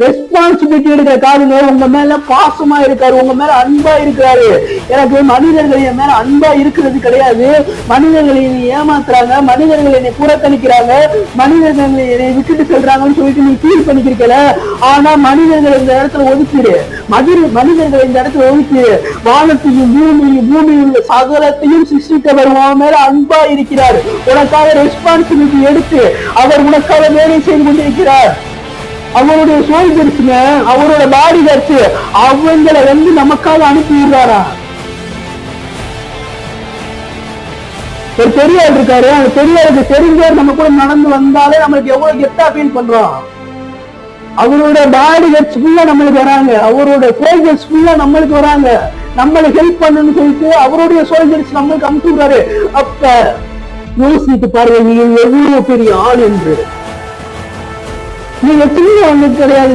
Responsibility எடுக்கிற காரணங்க உங்க மேல பாசமா இருக்காரு, உங்க மேல அன்பா இருக்கிறாரு. எனக்கு மனிதர்கள் என் மேல அன்பா இருக்கிறது கிடையாது, மனிதர்கள் என்னை ஏமாத்துறாங்க, மனிதர்கள் என்னை புறக்கணிக்கிறாங்க, மனிதர்கள் என்னை விட்டுட்டு செல்றாங்கன்னு சொல்லிட்டு நீ ஃபீல் பண்ணிக்கிறீங்கள. ஆனா மனிதர்கள் இந்த இடத்துல ஒதுக்கிடு, மனிதர்கள் இந்த இடத்துல ஒதுக்கிடு. வானத்தையும் பூமியில் உள்ள சகலத்தையும் சிருஷ்டித்தவர் உன் மேல அன்பா இருக்கிறார். உனக்காக ரெஸ்பான்சிபிலிட்டி எடுத்து அவர் உனக்காக வேலை செய்து கொண்டிருக்கிறார். அவருடைய சோல்ஜர்ஸ்ங்க, அவரோட பாடி கார்ட்ஸ் அவங்களை நமக்காக அனுப்பி விடுறாரா. ஒரு பெரியார் இருக்காரு, அந்த பெரியாருக்கு தெரிஞ்சவர் நம்ம கூட நடந்து வந்தாலே நம்மளுக்கு எவ்வளவு கெட்டா ஃபீல் பண்றோம். அவரோட பாடி கார்ட்ஸ் ஃபுல்லா நம்மளுக்கு வராங்க, அவரோட சோல்ஜர்ஸ் ஃபுல்லா நம்மளுக்கு வராங்க, நம்மளுக்கு ஹெல்ப் பண்ணுன்னு சொல்லிட்டு அவருடைய சோல்ஜர்ஸ் நம்மளுக்கு அனுப்பி விடுறாரு. அப்ப யோசித்து பாருங்க, நீங்க எவ்வளவு பெரிய ஆள் என்று. நீங்க சின்ன ஒண்ணு கிடையாது.